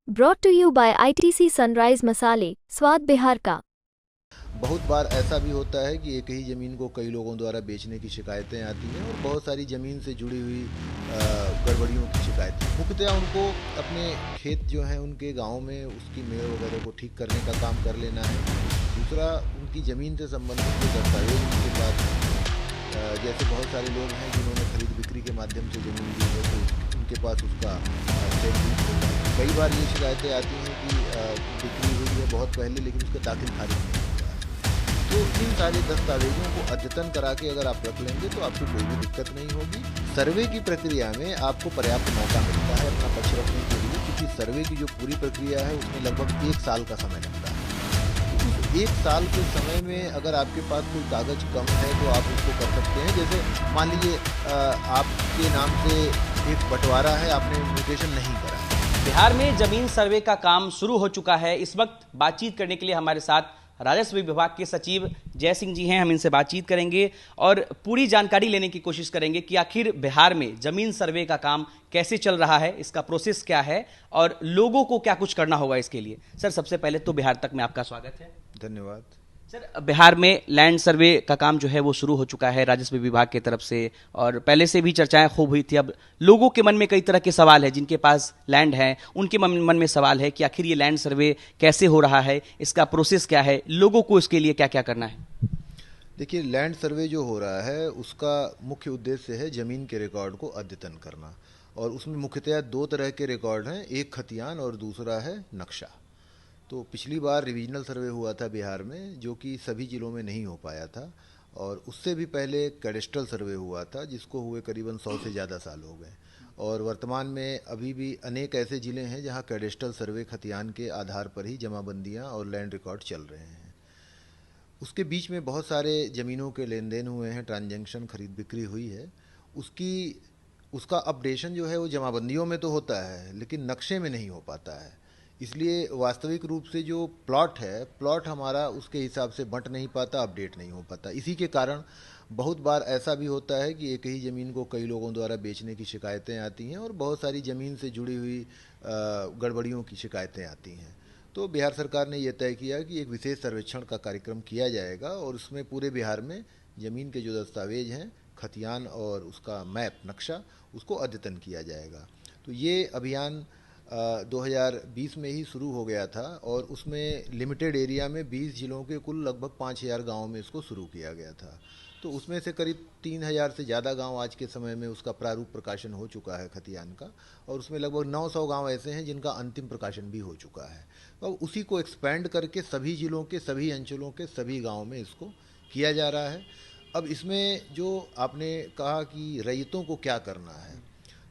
Brought to you by ITC Sunrise मसाले, स्वाद बिहार का। बहुत बार ऐसा भी होता है कि एक ही ज़मीन को कई लोगों द्वारा बेचने की शिकायतें आती हैं और बहुत सारी ज़मीन से जुड़ी हुई गड़बड़ियों की शिकायतें। मुख्यतः उनको अपने खेत जो हैं उनके गांव में उसकी मेड़ वगैरह को ठीक करने का काम कर लेना है। दूसरा, उनकी ज़मीन से संबंधित जो दस्तावेज उनके पास हैं, जैसे बहुत सारे लोग हैं जिन्होंने खरीद बिक्री के माध्यम से ज़मीन ली है तो उनके पास उसका सेल डीड होगा। कई बार ये शिकायतें आती हैं कि बिक्री हुई है बहुत पहले लेकिन उसका दाखिल खारिज नहीं हुआ है। तो इन सारे दस्तावेजों को अद्यतन करा के अगर आप रख लेंगे तो आपको कोई भी दिक्कत नहीं होगी। सर्वे की प्रक्रिया में आपको पर्याप्त मौका मिलता है अपना पक्ष रखने के लिए, क्योंकि सर्वे की जो पूरी प्रक्रिया है उसमें लगभग 1 साल का समय लगता है। तो उस 1 साल के समय में अगर आपके पास कोई कागज कम है तो आप उसको कर सकते हैं। जैसे मान लीजिए आपके नाम से एक बंटवारा है, आपने म्यूटेशन नहीं करा। बिहार में जमीन सर्वे का काम शुरू हो चुका है। इस वक्त बातचीत करने के लिए हमारे साथ राजस्व विभाग के सचिव जय सिंह जी हैं। हम इनसे बातचीत करेंगे और पूरी जानकारी लेने की कोशिश करेंगे कि आखिर बिहार में जमीन सर्वे का काम कैसे चल रहा है, इसका प्रोसेस क्या है और लोगों को क्या कुछ करना होगा इसके लिए। सर, सबसे पहले तो बिहार तक में आपका स्वागत है। धन्यवाद। सर, बिहार में लैंड सर्वे का काम जो है वो शुरू हो चुका है राजस्व विभाग की तरफ से, और पहले से भी चर्चाएं खूब हुई थी। अब लोगों के मन में कई तरह के सवाल है, जिनके पास लैंड है उनके मन में सवाल है कि आखिर ये लैंड सर्वे कैसे हो रहा है, इसका प्रोसेस क्या है, लोगों को इसके लिए क्या क्या करना है। देखिए, लैंड सर्वे जो हो रहा है उसका मुख्य उद्देश्य है ज़मीन के रिकॉर्ड को अद्यतन करना, और उसमें मुख्यतः 2 तरह के रिकॉर्ड हैं, एक खतियान और दूसरा है नक्शा। तो पिछली बार रिविजनल सर्वे हुआ था बिहार में, जो कि सभी ज़िलों में नहीं हो पाया था, और उससे भी पहले कैडेस्ट्रल सर्वे हुआ था जिसको हुए करीबन 100 से ज़्यादा साल हो गए। और वर्तमान में अभी भी अनेक ऐसे ज़िले हैं जहां कैडेस्ट्रल सर्वे खतियान के आधार पर ही जमाबंदियां और लैंड रिकॉर्ड चल रहे हैं। उसके बीच में बहुत सारे ज़मीनों के लेन देन हुए हैं, ट्रांजैक्शन खरीद बिक्री हुई है। उसकी उसका अपडेशन जो है वो जमाबंदियों में तो होता है लेकिन नक्शे में नहीं हो पाता है। इसलिए वास्तविक रूप से जो प्लॉट हमारा उसके हिसाब से बंट नहीं पाता, अपडेट नहीं हो पाता। इसी के कारण बहुत बार ऐसा भी होता है कि एक ही ज़मीन को कई लोगों द्वारा बेचने की शिकायतें आती हैं और बहुत सारी ज़मीन से जुड़ी हुई गड़बड़ियों की शिकायतें आती हैं। तो बिहार सरकार ने यह तय किया कि एक विशेष सर्वेक्षण का कार्यक्रम किया जाएगा और उसमें पूरे बिहार में ज़मीन के जो दस्तावेज हैं, खतियान और उसका मैप नक्शा, उसको अद्यतन किया जाएगा। तो ये अभियान 2020 में ही शुरू हो गया था और उसमें लिमिटेड एरिया में 20 जिलों के कुल लगभग 5000 गाँव में इसको शुरू किया गया था। तो उसमें से करीब 3000 से ज़्यादा गांव आज के समय में उसका प्रारूप प्रकाशन हो चुका है खतियान का, और उसमें लगभग 900 गांव ऐसे हैं जिनका अंतिम प्रकाशन भी हो चुका है। तो उसी को एक्सपेंड करके सभी जिलों के सभी अंचलों के सभी गाँव में इसको किया जा रहा है। अब इसमें जो आपने कहा कि रैयतों को क्या करना है,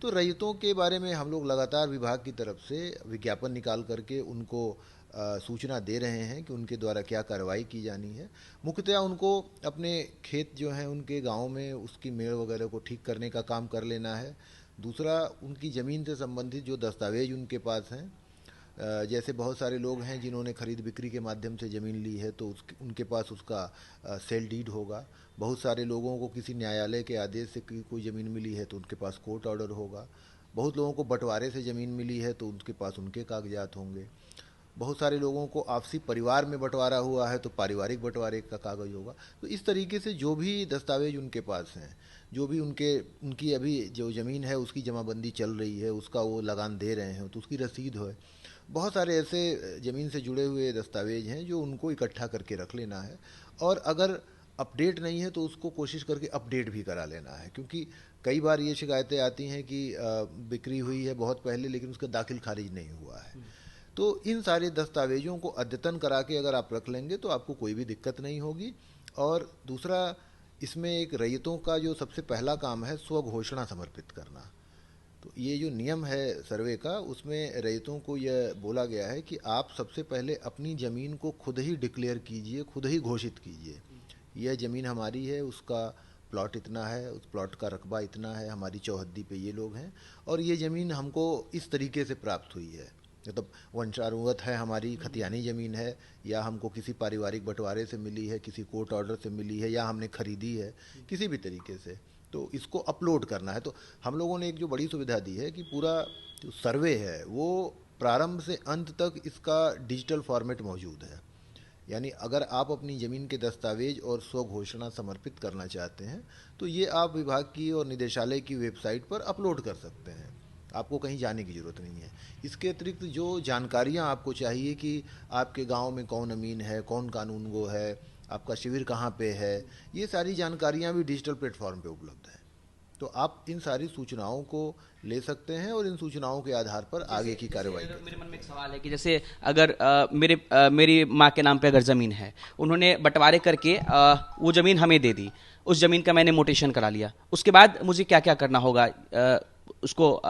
तो रैयतों के बारे में हम लोग लगातार विभाग की तरफ से विज्ञापन निकाल करके उनको सूचना दे रहे हैं कि उनके द्वारा क्या कार्रवाई की जानी है। मुख्यतः उनको अपने खेत जो हैं उनके गांव में उसकी मेड़ वगैरह को ठीक करने का काम कर लेना है। दूसरा, उनकी ज़मीन से संबंधित जो दस्तावेज उनके पास हैं, जैसे बहुत सारे लोग हैं जिन्होंने खरीद बिक्री के माध्यम से ज़मीन ली है तो उनके पास उसका सेल डीड होगा। बहुत सारे लोगों को किसी न्यायालय के आदेश से कोई ज़मीन मिली है तो उनके पास कोर्ट ऑर्डर होगा। बहुत लोगों को बंटवारे से ज़मीन मिली है तो उनके पास उनके कागजात होंगे। बहुत सारे लोगों को आपसी परिवार में बंटवारा हुआ है तो पारिवारिक बंटवारे का कागज़ होगा। तो इस तरीके से जो भी दस्तावेज उनके पास हैं, जो भी उनकी अभी जो ज़मीन है उसकी जमाबंदी चल रही है, उसका वो लगान दे रहे हैं तो उसकी रसीद है। बहुत सारे ऐसे ज़मीन से जुड़े हुए दस्तावेज हैं जो उनको इकट्ठा करके रख लेना है, और अगर अपडेट नहीं है तो उसको कोशिश करके अपडेट भी करा लेना है, क्योंकि कई बार ये शिकायतें आती हैं कि बिक्री हुई है बहुत पहले लेकिन उसका दाखिल खारिज नहीं हुआ है। तो इन सारे दस्तावेजों को अद्यतन करा के अगर आप रख लेंगे तो आपको कोई भी दिक्कत नहीं होगी। और दूसरा, इसमें एक रैयतों का जो सबसे पहला काम है स्वघोषणा समर्पित करना। तो ये जो नियम है सर्वे का, उसमें रैयतों को यह बोला गया है कि आप सबसे पहले अपनी ज़मीन को खुद ही डिक्लेयर कीजिए, खुद ही घोषित कीजिए, यह ज़मीन हमारी है, उसका प्लॉट इतना है, उस प्लॉट का रकबा इतना है, हमारी चौहद्दी पे ये लोग हैं और ये ज़मीन हमको इस तरीके से प्राप्त हुई है। मतलब वंशानुगत है, हमारी खतियानी ज़मीन है, या हमको किसी पारिवारिक बंटवारे से मिली है, किसी कोर्ट ऑर्डर से मिली है, या हमने खरीदी है किसी भी तरीके से, तो इसको अपलोड करना है। तो हम लोगों ने एक जो बड़ी सुविधा दी है कि पूरा जो सर्वे है वो प्रारंभ से अंत तक इसका डिजिटल फॉर्मेट मौजूद है। यानी अगर आप अपनी ज़मीन के दस्तावेज और स्व घोषणा समर्पित करना चाहते हैं तो ये आप विभाग की और निदेशालय की वेबसाइट पर अपलोड कर सकते हैं, आपको कहीं जाने की ज़रूरत नहीं है। इसके अतिरिक्त जो जानकारियां आपको चाहिए कि आपके गांव में कौन अमीन है, कौन कानूनगो है, आपका शिविर कहाँ पे है, ये सारी जानकारियां भी डिजिटल प्लेटफॉर्म पे उपलब्ध हैं। तो आप इन सारी सूचनाओं को ले सकते हैं और इन सूचनाओं के आधार पर आगे की कार्रवाई कर सकते हैं। मेरे मन में एक सवाल है कि जैसे अगर मेरी माँ के नाम पे अगर ज़मीन है, उन्होंने बंटवारे करके वो ज़मीन हमें दे दी, उस ज़मीन का मैंने मोटेशन करा लिया, उसके बाद मुझे क्या क्या करना होगा उसको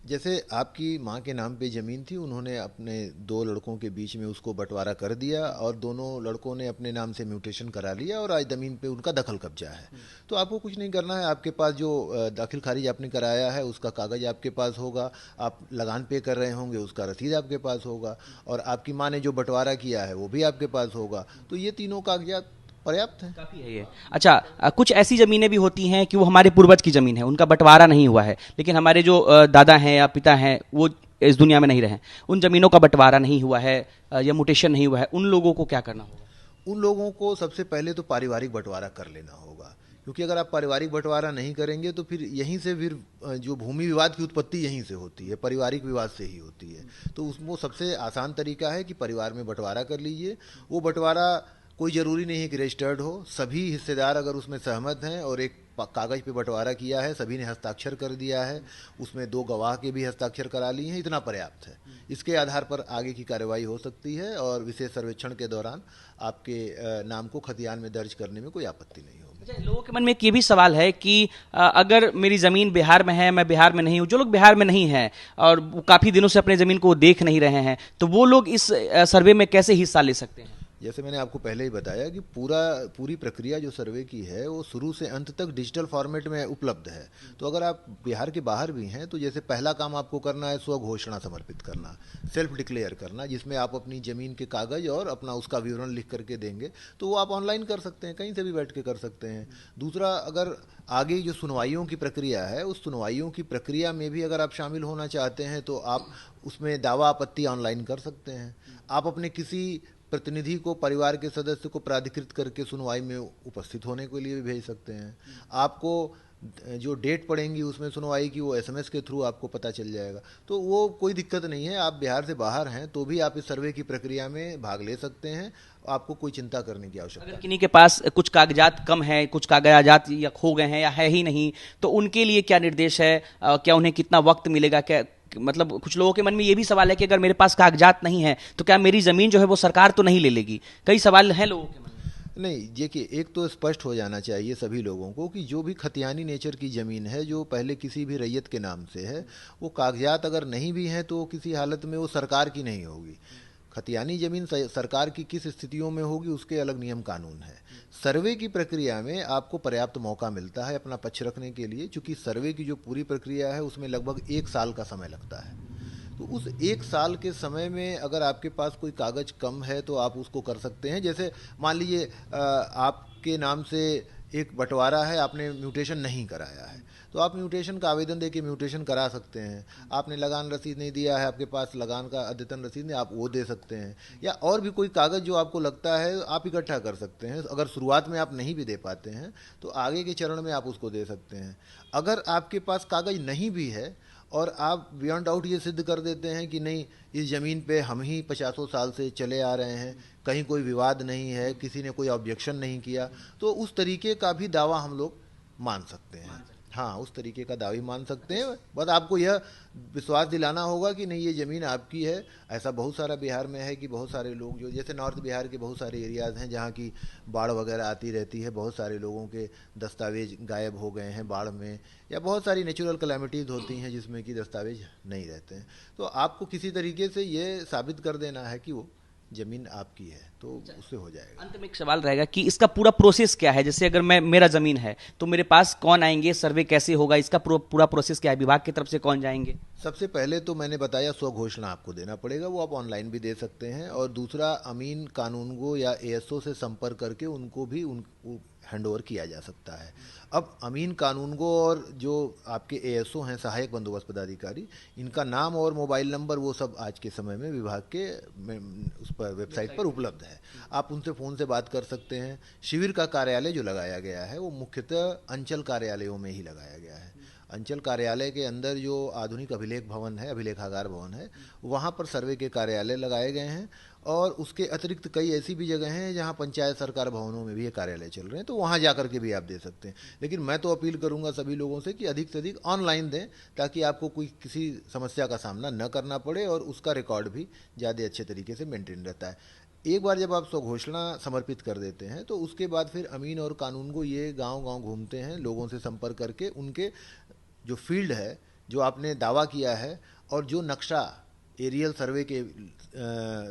जैसे आपकी माँ के नाम पे ज़मीन थी, उन्होंने अपने दो लड़कों के बीच में उसको बंटवारा कर दिया और दोनों लड़कों ने अपने नाम से म्यूटेशन करा लिया और आज ज़मीन पे उनका दखल कब्जा है। तो आपको कुछ नहीं करना है, आपके पास जो दाखिल खारिज आपने कराया है उसका कागज़ आपके पास होगा, आप लगान पे कर रहे होंगे उसका रसीद आपके पास होगा, और आपकी माँ ने जो बंटवारा किया है वो भी आपके पास होगा। तो ये तीनों कागजात पर्याप्त है, काफी है ये। अच्छा, कुछ ऐसी जमीनें भी होती हैं कि वो हमारे पूर्वज की जमीन है, उनका बंटवारा नहीं हुआ है, लेकिन हमारे जो दादा हैं या पिता हैं वो इस दुनिया में नहीं रहे, उन जमीनों का बंटवारा नहीं हुआ है या म्यूटेशन नहीं हुआ है, उन लोगों को क्या करना होगा? उन लोगों को सबसे पहले तो पारिवारिक बंटवारा कर लेना होगा, क्योंकि अगर आप पारिवारिक बंटवारा नहीं करेंगे तो फिर यहीं से फिर जो भूमि विवाद की उत्पत्ति यहीं से होती है, पारिवारिक विवाद से ही होती है। तो उसमें सबसे आसान तरीका है कि परिवार में बंटवारा कर लीजिए। वो बंटवारा कोई ज़रूरी नहीं है कि रजिस्टर्ड हो, सभी हिस्सेदार अगर उसमें सहमत हैं और एक कागज़ पे बंटवारा किया है, सभी ने हस्ताक्षर कर दिया है, उसमें दो गवाह के भी हस्ताक्षर करा लिए हैं, इतना पर्याप्त है। इसके आधार पर आगे की कार्रवाई हो सकती है और विशेष सर्वेक्षण के दौरान आपके नाम को खतियान में दर्ज करने में कोई आपत्ति नहीं होगी। अच्छा, लोगों के मन में एक ये भी सवाल है कि अगर मेरी ज़मीन बिहार में है, मैं बिहार में नहीं हूँ, जो लोग बिहार में नहीं हैं और वो काफ़ी दिनों से अपने ज़मीन को देख नहीं रहे हैं, तो वो लोग इस सर्वे में कैसे हिस्सा ले सकते हैं? जैसे मैंने आपको पहले ही बताया कि पूरी प्रक्रिया जो सर्वे की है वो शुरू से अंत तक डिजिटल फॉर्मेट में उपलब्ध है। तो अगर आप बिहार के बाहर भी हैं तो जैसे पहला काम आपको करना है स्व घोषणा समर्पित करना, सेल्फ डिक्लेयर करना, जिसमें आप अपनी ज़मीन के कागज़ और अपना उसका विवरण लिख करके देंगे, तो वो आप ऑनलाइन कर सकते हैं, कहीं से भी बैठ के कर सकते हैं। दूसरा, अगर आगे जो सुनवाइयों की प्रक्रिया है उस सुनवाइयों की प्रक्रिया में भी अगर आप शामिल होना चाहते हैं तो आप उसमें दावा आपत्ति ऑनलाइन कर सकते हैं। आप अपने किसी प्रतिनिधि को, परिवार के सदस्य को प्राधिकृत करके सुनवाई में उपस्थित होने के लिए भी भेज सकते हैं। आपको जो डेट पड़ेंगी उसमें सुनवाई की वो एसएमएस के थ्रू आपको पता चल जाएगा। तो वो कोई दिक्कत नहीं है, आप बिहार से बाहर हैं तो भी आप इस सर्वे की प्रक्रिया में भाग ले सकते हैं, आपको कोई चिंता करने की आवश्यकता अगर किन्हीं के पास कुछ कागजात कम है, कुछ कागजात या खो गए हैं या है ही नहीं, तो उनके लिए क्या निर्देश है? क्या उन्हें कितना वक्त मिलेगा? क्या मतलब कुछ लोगों के मन में ये भी सवाल है कि अगर मेरे पास कागजात नहीं है तो क्या मेरी ज़मीन जो है वो सरकार तो नहीं ले लेगी? कई सवाल हैं लोगों के मन में। नहीं, देखिए, एक तो स्पष्ट हो जाना चाहिए सभी लोगों को कि जो भी खतियानी नेचर की ज़मीन है जो पहले किसी भी रैयत के नाम से है, वो कागजात अगर नहीं भी हैं तो किसी हालत में वो सरकार की नहीं होगी। खतियानी ज़मीन सरकार की किस स्थितियों में होगी उसके अलग नियम कानून है। सर्वे की प्रक्रिया में आपको पर्याप्त मौका मिलता है अपना पक्ष रखने के लिए, क्योंकि सर्वे की जो पूरी प्रक्रिया है उसमें लगभग 1 साल का समय लगता है। तो उस 1 साल के समय में अगर आपके पास कोई कागज़ कम है तो आप उसको कर सकते हैं। जैसे मान लीजिए आपके नाम से एक बंटवारा है, आपने म्यूटेशन नहीं कराया है, तो आप म्यूटेशन का आवेदन देके म्यूटेशन करा सकते हैं। आपने लगान रसीद नहीं दिया है, आपके पास लगान का अद्यतन रसीद नहीं, आप वो दे सकते हैं। या और भी कोई कागज़ जो आपको लगता है आप इकट्ठा कर सकते हैं। अगर शुरुआत में आप नहीं भी दे पाते हैं तो आगे के चरण में आप उसको दे सकते हैं। अगर आपके पास कागज़ नहीं भी है और आप बियॉन्ड डाउट ये सिद्ध कर देते हैं कि नहीं, इस ज़मीन पे हम ही 50 साल से चले आ रहे हैं, कहीं कोई विवाद नहीं है, किसी ने कोई ऑब्जेक्शन नहीं किया, तो उस तरीके का भी दावा हम लोग मान सकते हैं। हाँ, उस तरीके का दावी मान सकते हैं। बस आपको यह विश्वास दिलाना होगा कि नहीं, ये ज़मीन आपकी है। ऐसा बहुत सारा बिहार में है कि बहुत सारे लोग जो, जैसे नॉर्थ बिहार के बहुत सारे एरियाज़ हैं जहाँ की बाढ़ वगैरह आती रहती है, बहुत सारे लोगों के दस्तावेज गायब हो गए हैं बाढ़ में, या बहुत सारी नेचुरल कैलेमिटीज़ होती हैं जिसमें कि दस्तावेज नहीं रहते हैं। तो आपको किसी तरीके से ये साबित कर देना है कि वो ज़मीन आपकी है, तो उससे हो जाएगा। अंत में एक सवाल रहेगा कि इसका पूरा प्रोसेस क्या है? जैसे अगर मेरा ज़मीन है तो मेरे पास कौन आएंगे, सर्वे कैसे होगा, इसका पूरा प्रोसेस क्या है, विभाग की तरफ से कौन जाएंगे? सबसे पहले तो मैंने बताया स्व घोषणा आपको देना पड़ेगा, वो आप ऑनलाइन भी दे सकते हैं। और दूसरा, अमीन कानूनगो या एएसओ से संपर्क करके उनको भी हैंडओवर किया जा सकता है। अब अमीन कानूनगो और जो आपके एएसओ हैं, सहायक बंदोबस्त पदाधिकारी, इनका नाम और मोबाइल नंबर वो सब आज के समय में विभाग के उस पर वेबसाइट पर उपलब्ध है। आप उनसे फ़ोन से बात कर सकते हैं। शिविर का कार्यालय जो लगाया गया है वो मुख्यतः अंचल कार्यालयों में ही लगाया गया है। अंचल कार्यालय के अंदर जो आधुनिक अभिलेख भवन है, अभिलेखागार भवन है, वहाँ पर सर्वे के कार्यालय लगाए गए हैं और उसके अतिरिक्त कई ऐसी भी जगह हैं जहाँ पंचायत सरकार भवनों में भी ये कार्यालय चल रहे हैं, तो वहाँ जा कर के भी आप दे सकते हैं। लेकिन मैं तो अपील करूँगा सभी लोगों से कि अधिक से अधिक ऑनलाइन दें, ताकि आपको कोई किसी समस्या का सामना न करना पड़े और उसका रिकॉर्ड भी ज़्यादा अच्छे तरीके से मेंटेन रहता है। एक बार जब आप स्वघोषणा समर्पित कर देते हैं तो उसके बाद फिर अमीन और कानूनगो ये गांव-गांव घूमते हैं, लोगों से संपर्क करके उनके जो फील्ड है, जो आपने दावा किया है और जो नक्शा एरियल सर्वे के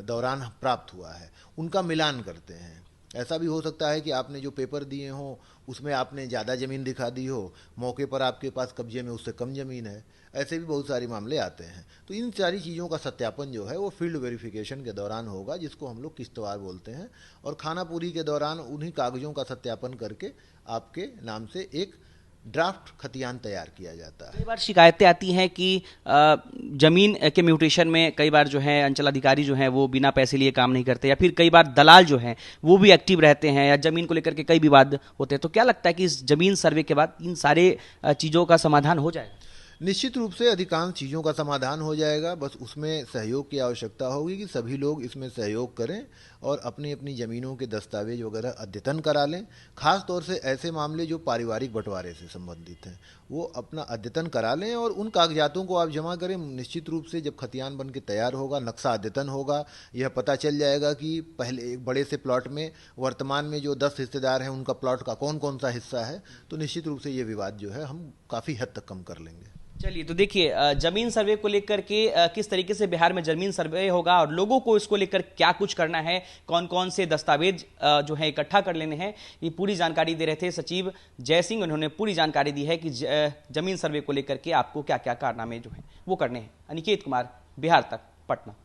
दौरान प्राप्त हुआ है, उनका मिलान करते हैं। ऐसा भी हो सकता है कि आपने जो पेपर दिए हों उसमें आपने ज़्यादा ज़मीन दिखा दी हो, मौके पर आपके पास कब्जे में उससे कम ज़मीन है। ऐसे भी बहुत सारे मामले आते हैं। तो इन सारी चीज़ों का सत्यापन जो है वो फील्ड वेरिफिकेशन के दौरान होगा, जिसको हम लोग किश्तवार बोलते हैं, और खानापुरी के दौरान उन्हीं कागज़ों का सत्यापन करके आपके नाम से एक ड्राफ्ट खतियान तैयार किया जाता है। कई बार शिकायतें आती हैं कि जमीन के म्यूटेशन में कई बार जो है अंचल अधिकारी जो हैं वो बिना पैसे लिए काम नहीं करते, या फिर कई बार दलाल जो हैं वो भी एक्टिव रहते हैं, या जमीन को लेकर के कई विवाद होते हैं। तो क्या लगता है कि इस जमीन सर्वे के बाद इन सारे चीज़ों का समाधान हो जाएगा? निश्चित रूप से अधिकांश चीज़ों का समाधान हो जाएगा, बस उसमें सहयोग की आवश्यकता होगी कि सभी लोग इसमें सहयोग करें और अपनी अपनी ज़मीनों के दस्तावेज वगैरह अद्यतन करा लें। खास तौर से ऐसे मामले जो पारिवारिक बंटवारे से संबंधित हैं वो अपना अद्यतन करा लें और उन कागजातों को आप जमा करें। निश्चित रूप से जब खतियान बन के तैयार होगा, नक्शा अद्यतन होगा, यह पता चल जाएगा कि पहले एक बड़े से प्लॉट में वर्तमान में जो 10 हिस्सेदार हैं उनका प्लॉट का कौन कौन सा हिस्सा है, तो निश्चित रूप से ये विवाद जो है हम काफ़ी हद तक कम कर लेंगे। चलिए, तो देखिए जमीन सर्वे को लेकर के किस तरीके से बिहार में जमीन सर्वे होगा और लोगों को इसको लेकर क्या कुछ करना है, कौन कौन से दस्तावेज जो है इकट्ठा कर लेने हैं, ये पूरी जानकारी दे रहे थे सचिव जय सिंह। उन्होंने पूरी जानकारी दी है कि जमीन सर्वे को लेकर के आपको क्या क्या कारनामे जो हैं वो करने हैं। अनिकेत कुमार, बिहार तक, पटना।